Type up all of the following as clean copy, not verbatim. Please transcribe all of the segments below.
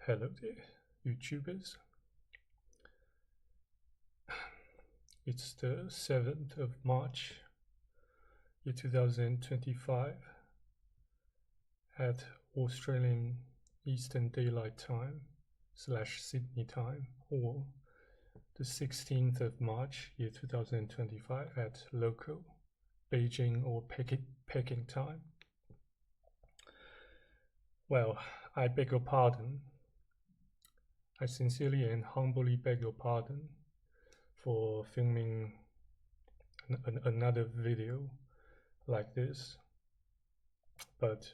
Hello there, YouTubers. It's the 7th of March, year 2025 at Australian Eastern Daylight Time / Sydney time, or the 16th of March, year 2025 at local Beijing or Peking time. Well, I beg your pardon. I sincerely and humbly beg your pardon for filming another video like this, but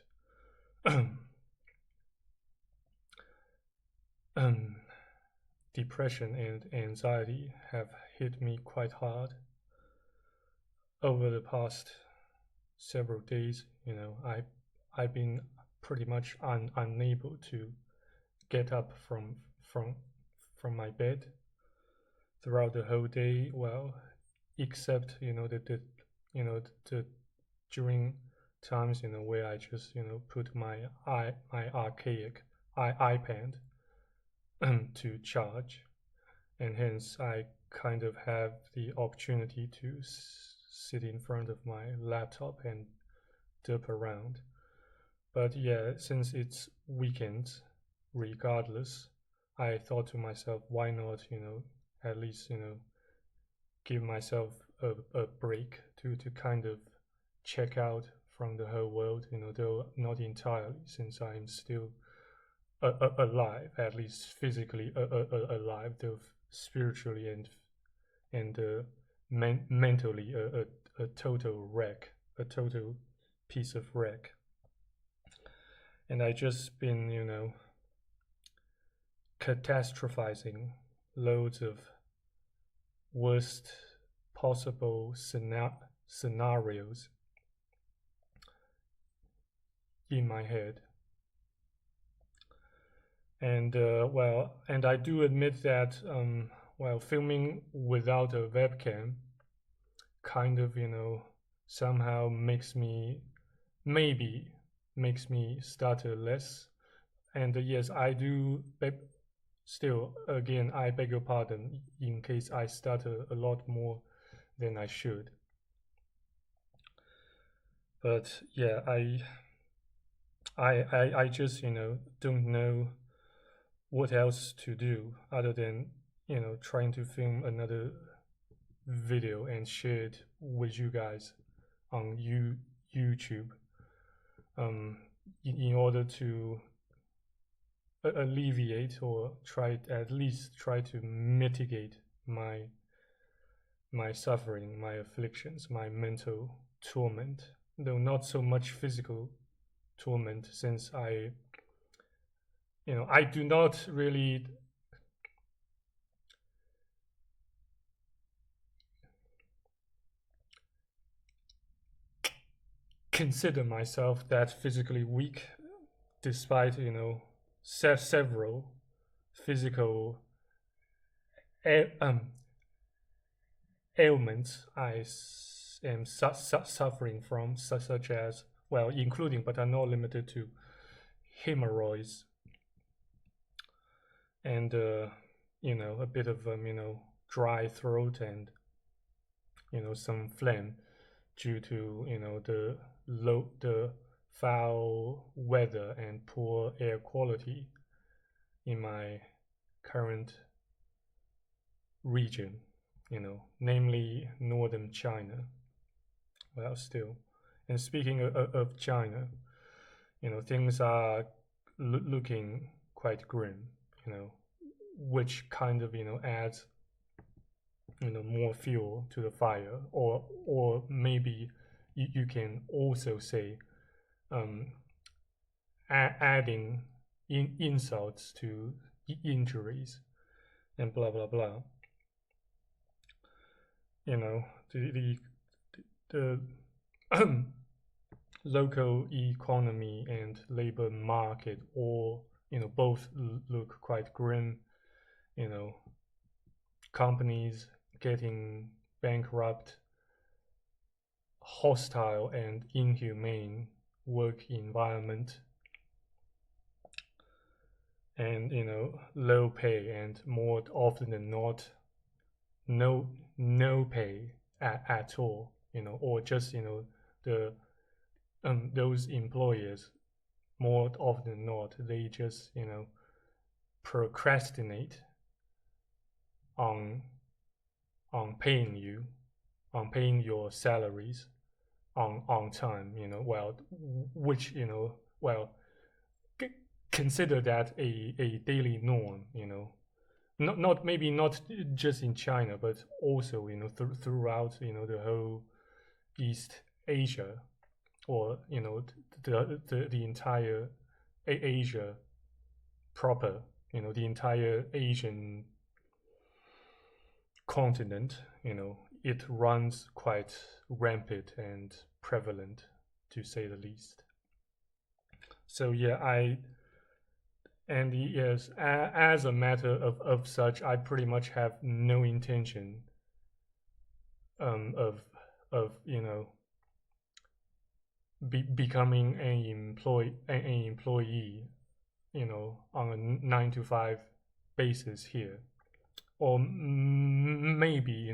depression and anxiety have hit me quite hard over the past several days. I've been pretty much unable to get up from my bed throughout the whole day. Well, except the during times where I just put my archaic iPad to charge, and hence I kind of have the opportunity to sit in front of my laptop and derp around. But yeah, since it's weekend, regardless, I thought to myself, why not at least give myself a break to kind of check out from the whole world, though not entirely, since I'm still alive, at least physically alive, though spiritually and mentally a total wreck, a total piece of wreck. And I just been catastrophizing loads of worst possible scenarios in my head. And and I do admit that filming without a webcam kind of somehow makes me stutter less. And yes, I do. Still, again, I beg your pardon in case I stutter a lot more than I should. But yeah, I just don't know what else to do other than trying to film another video and share it with you guys on YouTube, in order to alleviate or at least try to mitigate my suffering, my afflictions, my mental torment, though not so much physical torment, since I do not really consider myself that physically weak, despite several physical ailments I am suffering from, such as, well, including but are not limited to hemorrhoids and a bit of dry throat and some phlegm due to the foul weather and poor air quality in my current region, namely northern China. Well, still, and speaking of China, things are looking quite grim, which kind of adds more fuel to the fire, or maybe you can also say adding insults to injuries and blah blah blah. The local economy and labor market all both look quite grim. Companies getting bankrupt, hostile and inhumane work environment, and low pay, and more often than not no pay at all, or just the those employers, more often than not, they just procrastinate on on paying you, on paying your salaries on time, well, which well, consider that a daily norm, not maybe not just in China, but also throughout the whole East Asia, or the entire Asia proper, the entire Asian continent. It runs quite rampant and prevalent, to say the least. So yeah, and yes, as a matter of such, I pretty much have no intention of becoming an employee, on a 9 to 5 basis here, or maybe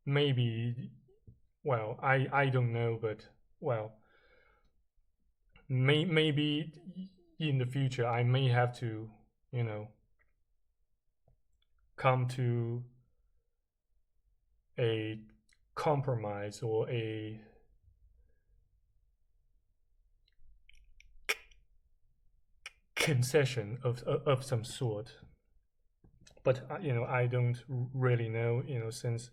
maybe, well, I don't know, but well, maybe in the future I may have to come to a compromise, or a concession of some sort. But I don't really know, since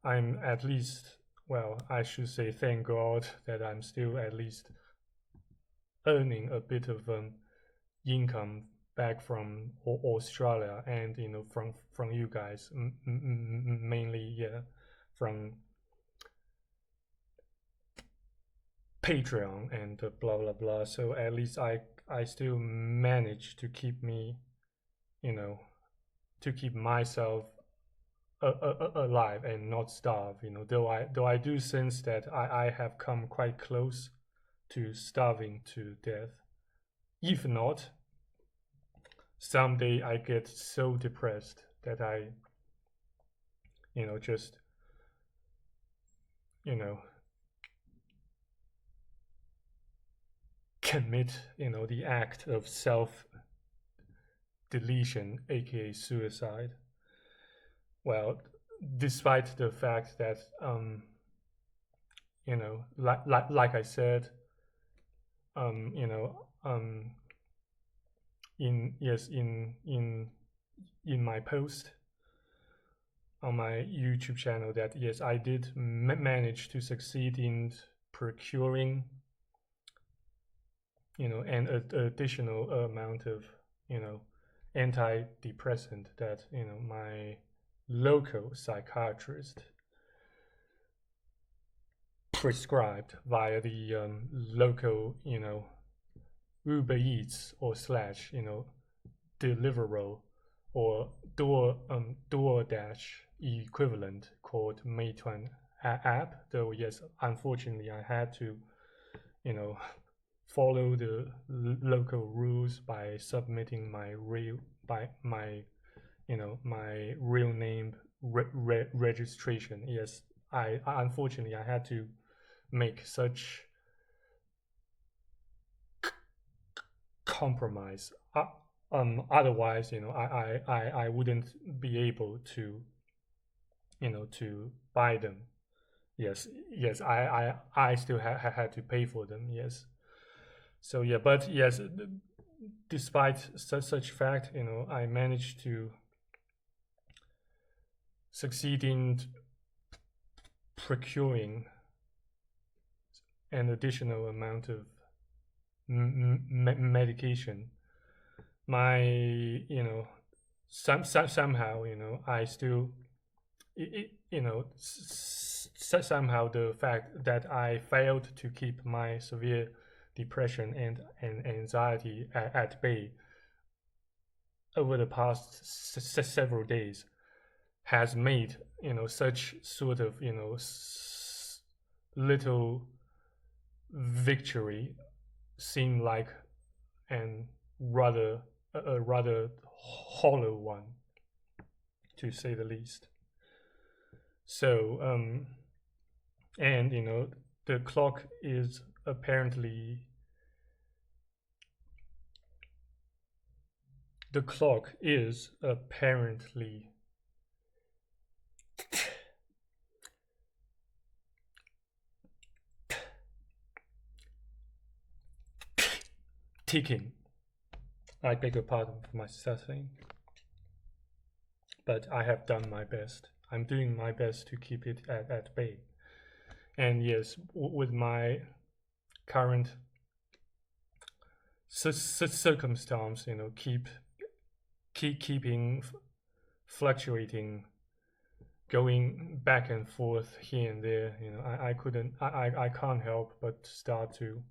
I'm at least, well, I should say thank God that I'm still at least earning a bit of income back from Australia, and from you guys, mainly, yeah, from Patreon and blah blah blah. So at least I still manage to keep me, to keep myself alive and not starve. Though I do sense that I have come quite close to starving to death. If not, someday I get so depressed that I, just, commit, the act of self deletion, aka suicide. Well, despite the fact that, like I said, in my post on my YouTube channel, that yes, I did manage to succeed in procuring an additional amount of antidepressant that my local psychiatrist prescribed via the local Uber Eats, or slash Deliveroo, or DoorDash equivalent, called Meituan app. Though yes, unfortunately I had to follow the local rules by submitting my real name registration. Yes, I unfortunately I had to make such compromise. Otherwise, I wouldn't be able to to buy them. Yes, I still had to pay for them. Yes. So yeah, but yes, despite such fact, I managed to succeed in procuring an additional amount of medication. My somehow I still somehow the fact that I failed to keep my severe depression and anxiety at bay over the past several days has made such sort of little victory seem like an rather a rather hollow one, to say the least. So, and the clock is apparently ticking. I beg your pardon for my stuttering, but I have done my best. I'm doing my best to keep it at bay. And yes, with my current circumstance, keeping fluctuating, going back and forth here and there, I can't help but start to,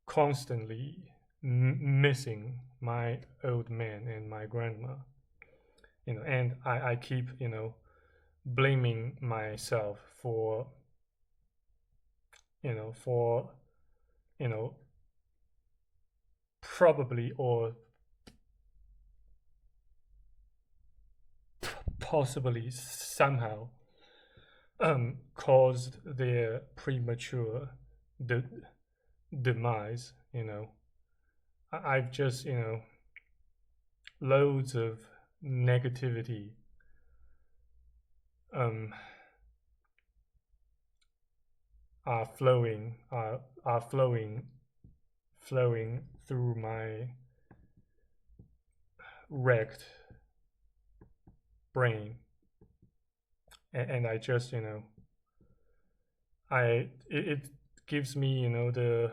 constantly missing my old man and my grandma, and I keep, blaming myself for, for, probably or possibly somehow caused their premature demise. I've just, loads of negativity are flowing through my wrecked brain, and I just, it gives me, the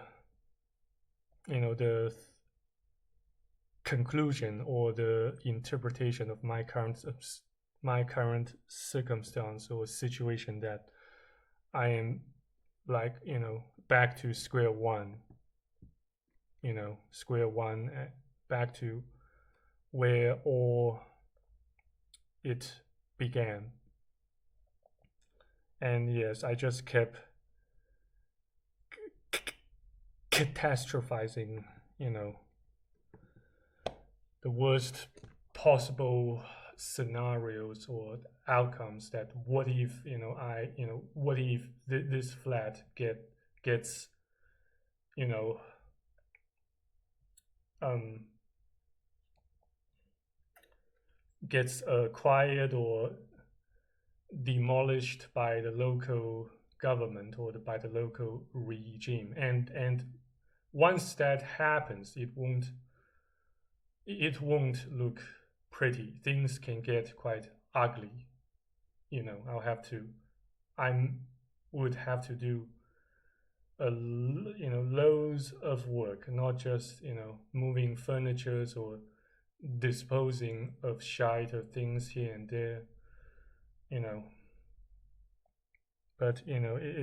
conclusion or the interpretation of my current circumstance or situation, that I am like, back to square one, back to where all it began. And yes, I just kept catastrophizing, the worst possible scenarios or outcomes, that what if, what if this flat gets, gets acquired or demolished by the local government or by the local regime, and once that happens, it won't look pretty. Things can get quite ugly. I would have to do loads of work, not just moving furnitures or disposing of shite of things here and there, but it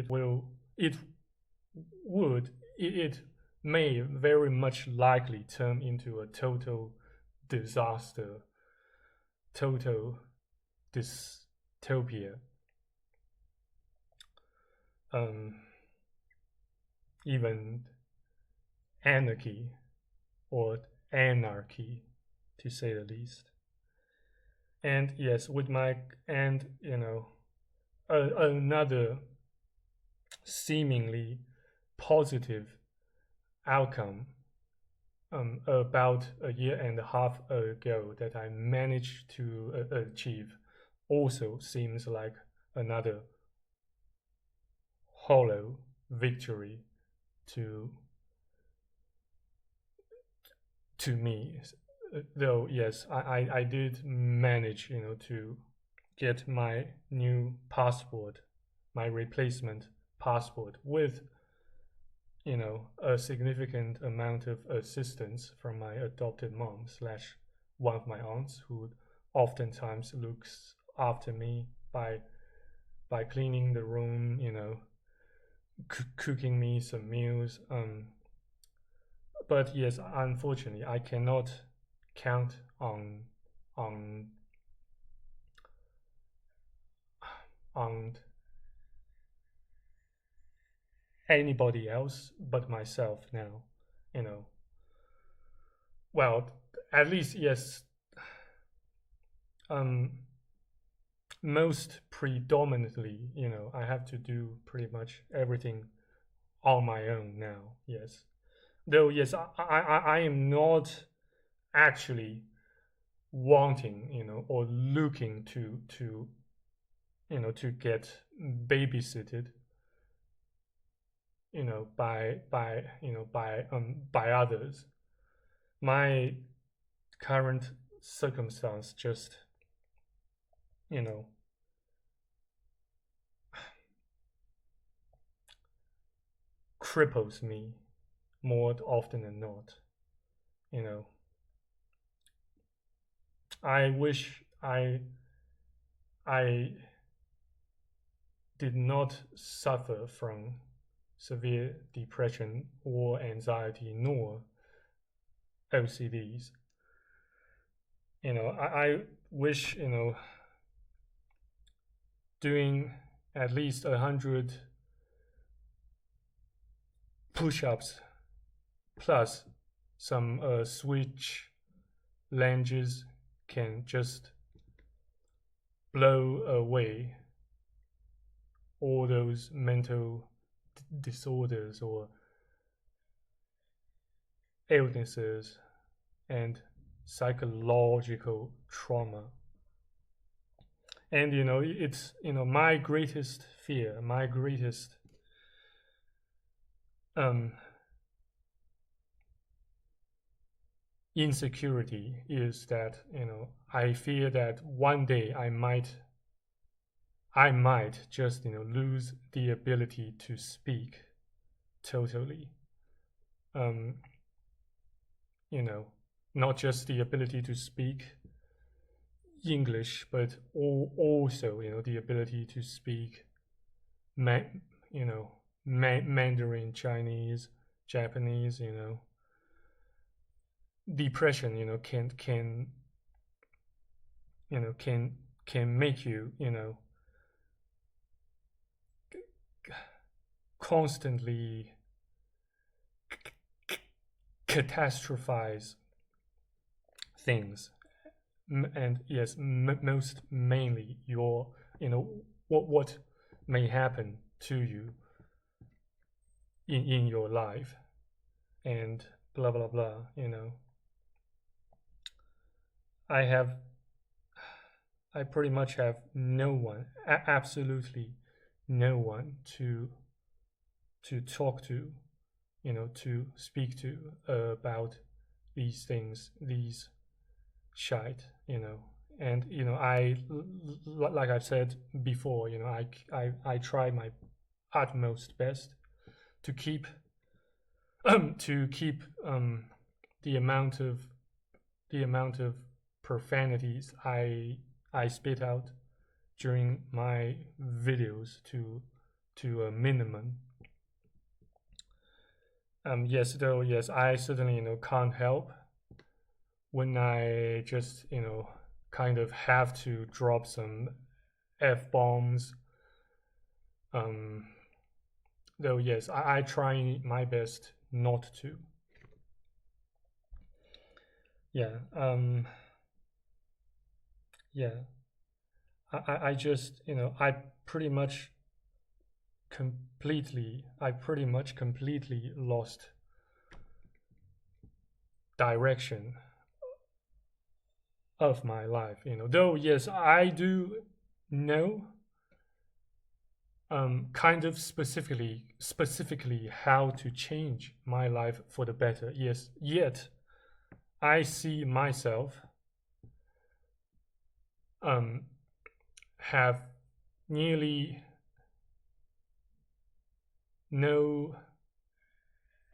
may very much likely turn into a total disaster, total dystopia, even anarchy or anarchy, to say the least. And yes, another seemingly positive outcome about a year and a half ago that I managed to achieve also seems like another hollow victory to me. Though yes, I did manage to get my new passport, my replacement passport, with a significant amount of assistance from my adopted mom slash one of my aunts, who oftentimes looks after me by cleaning the room, cooking me some meals. But yes, unfortunately, I cannot count on on anybody else but myself now. you know, well, at least yes, um, most predominantly, I have to do pretty much everything on my own now. Yes, though yes, I am not actually wanting, or looking to get babysitted, by others. My current circumstance just, you know, cripples me more often than not. You know, I wish I did not suffer from severe depression or anxiety nor OCDs. I wish, doing at least 100 push-ups plus some switch lunges can just blow away all those mental disorders or illnesses and psychological trauma. And it's my greatest fear, my greatest insecurity is that I fear that one day I might just lose the ability to speak totally. Not just the ability to speak English, but also the ability to speak Mandarin, Chinese, Japanese. Depression can make you constantly catastrophize things, and yes, most mainly your what may happen to you in your life, and blah blah blah. I pretty much have no one, absolutely no one to talk to, to speak to about these things, these shite, and like I've said before, I try my utmost best to keep the amount of profanities I spit out during my videos to a minimum. Yes, though, yes, I certainly can't help when I just kind of have to drop some f bombs. Though yes, I try my best not to. Yeah. Yeah. I just I pretty much completely lost direction of my life. Though yes, I do know kind of specifically how to change my life for the better. Yes, yet I see myself have nearly no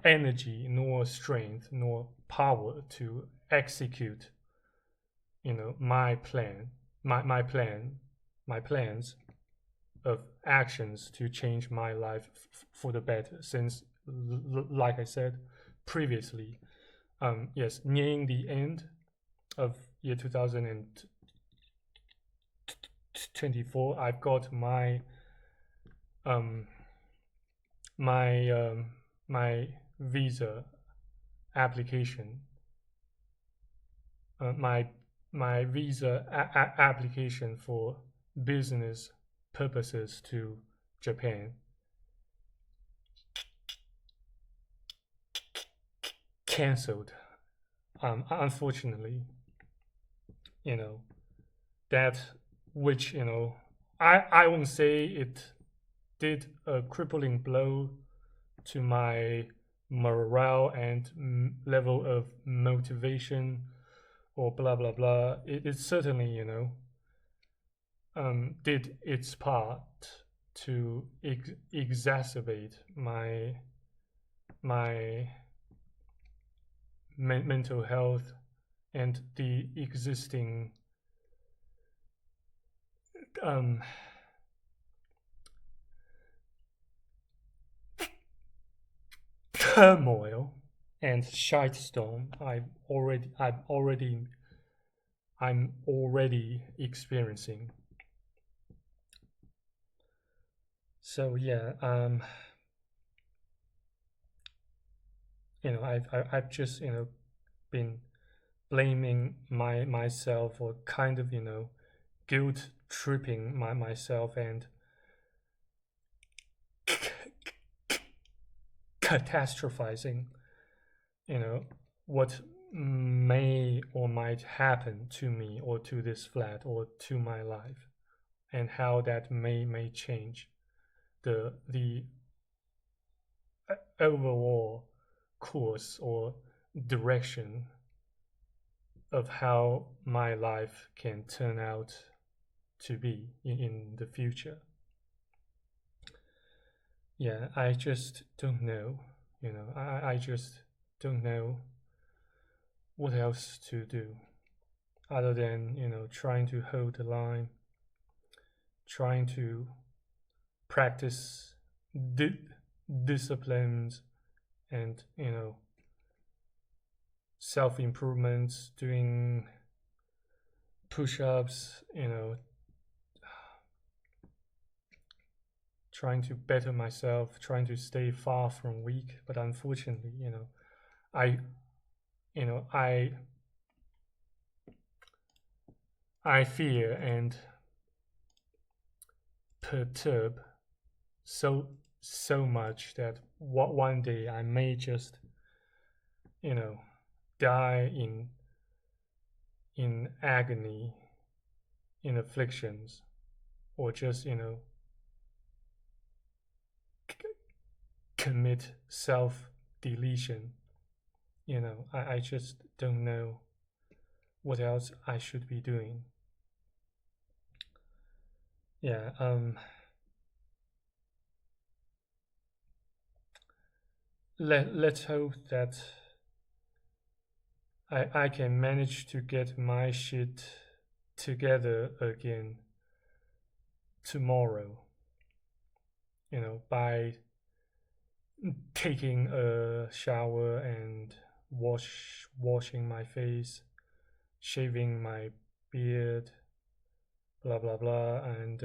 energy nor strength nor power to execute my plans of actions to change my life for the better, since like I said previously, yes, nearing the end of year 2024, I've got my my visa application, my visa application for business purposes to Japan canceled. Unfortunately, you know, that which, I won't say it did a crippling blow to my morale and level of motivation or blah blah blah. It certainly, did its part to exacerbate my mental health and the existing um, turmoil and shitstorm I'm already experiencing. So yeah, I've just been blaming myself, or kind of guilt tripping myself and catastrophizing, what may or might happen to me or to this flat or to my life, and how that may change the overall course or direction of how my life can turn out to be in the future. Yeah, I just don't know. I just don't know what else to do other than, trying to hold the line, trying to practice di- disciplines and, self improvements, doing push ups, trying to better myself, trying to stay far from weak. But unfortunately, I, you know, I fear and perturb so much that one day I may just, you know, die in agony, in afflictions, or just, commit self deletion. I just don't know what else I should be doing. Yeah, let's hope that I can manage to get my shit together again tomorrow, by taking a shower and washing my face, shaving my beard, blah blah blah, and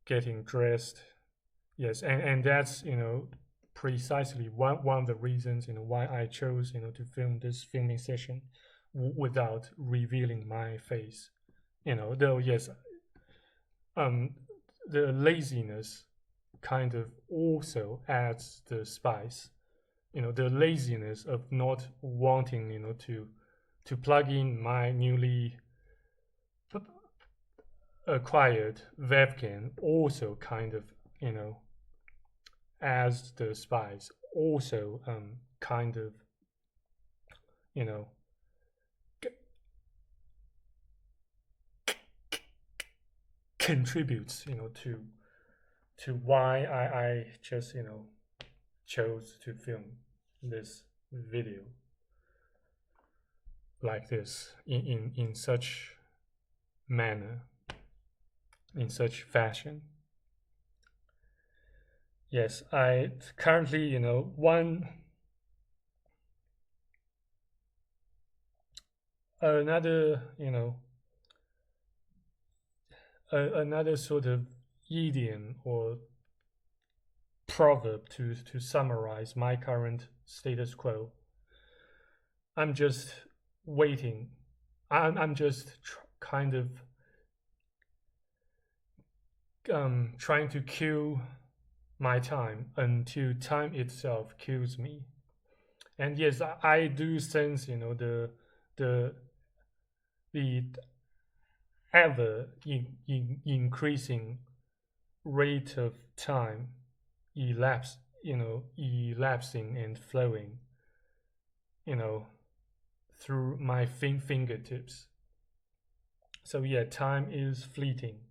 getting dressed. Yes, and that's precisely one of the reasons why I chose to film this filming session without revealing my face. Though yes, um, the laziness kind of also adds the spice. The laziness of not wanting to plug in my newly acquired webcam also kind of as the spice also kind of you know contributes to why I just chose to film this video like this in such manner, in such fashion. Yes, I currently one another another sort of idiom or proverb to summarize my current status quo. I'm just waiting. I'm just kind of trying to kill my time until time itself kills me. And yes, I do sense, the the ever increasing rate of time elapsing and flowing, you know, through my fingertips. So yeah, time is fleeting.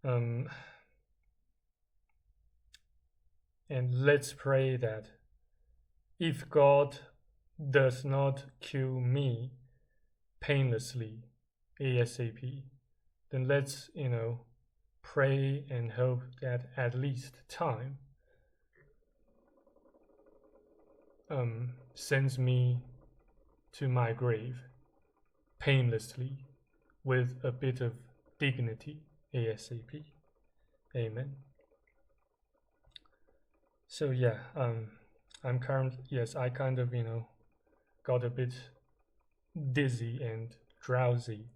And let's pray that if God does not kill me painlessly ASAP, then let's, pray and hope that at least time sends me to my grave painlessly with a bit of dignity ASAP. Amen. So yeah, I kind of, got a bit dizzy and drowsy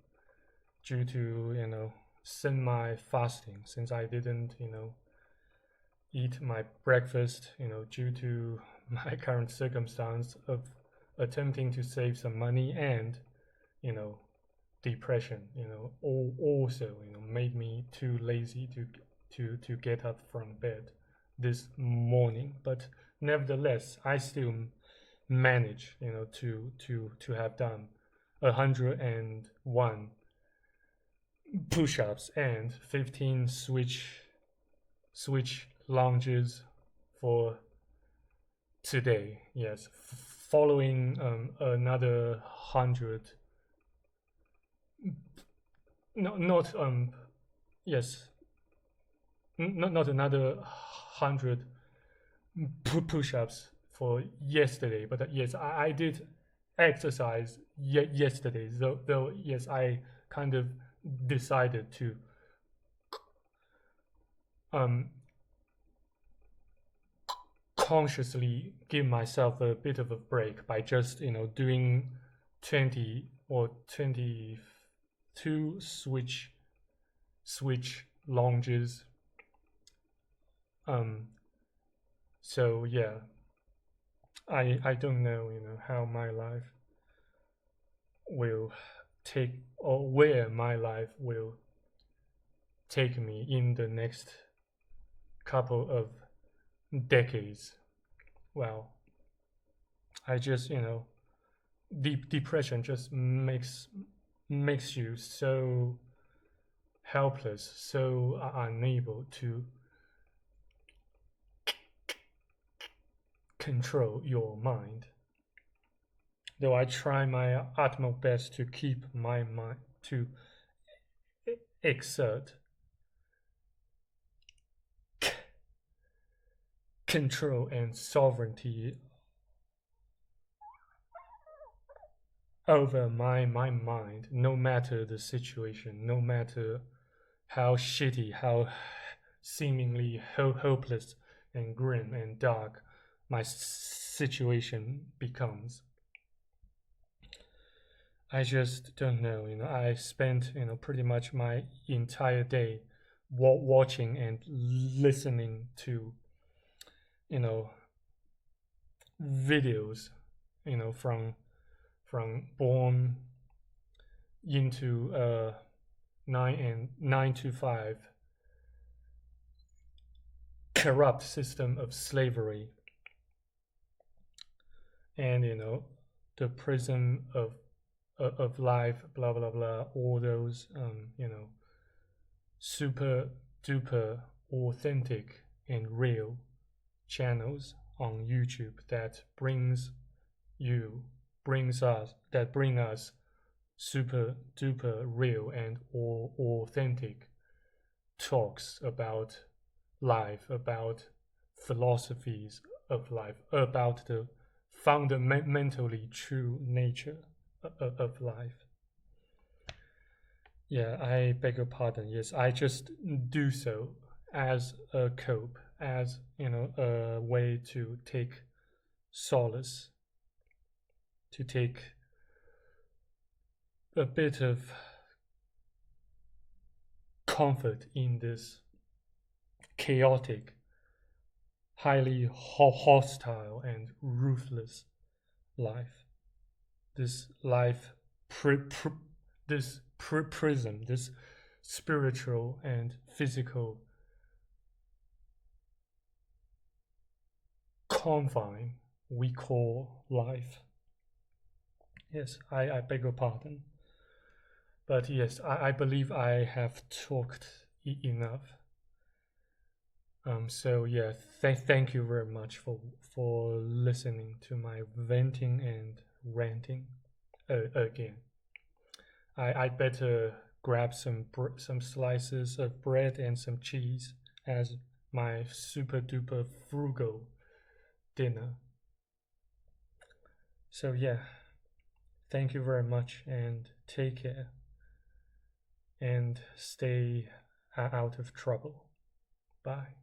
due to, semi-fasting, since I didn't, eat my breakfast, due to my current circumstance of attempting to save some money and, depression, also, made me too lazy to get up from bed this morning. But nevertheless, I still manage, to have done 101 push-ups and 15 switch lunges for today. Yes, following another 100. No, not yes, not another 100 push-ups for yesterday, but yes, I did exercise yesterday. Though yes, I kind of decided to consciously give myself a bit of a break by just doing 20 or 22 switch lunges. So yeah, I don't know how my life will take, or where my life will take me in the next couple of decades. Well, I just depression just makes you so helpless, so unable to control your mind. Though I try my utmost best to keep my mind, to exert control and sovereignty over my mind, no matter the situation, no matter how shitty, how seemingly hopeless and grim and dark my situation becomes. I just don't know. I spent pretty much my entire day watching and listening to videos from born into 9 to 5 corrupt system of slavery, and the prison of life, blah blah blah, all those super duper authentic and real channels on YouTube that bring us super duper real and authentic talks about life, about philosophies of life, about the fundamentally true nature of life. Yeah, I beg your pardon. Yes, I just do so as a cope, as a way to take solace, to take a bit of comfort in this chaotic, highly hostile and ruthless life. This life, this prism, this spiritual and physical confine we call life. Yes, I beg your pardon. But yes, I believe I have talked enough. So yeah, thank you very much for listening to my venting and ranting again. I better grab some slices of bread and some cheese as my super duper frugal dinner. So yeah, thank you very much and take care and stay out of trouble. Bye.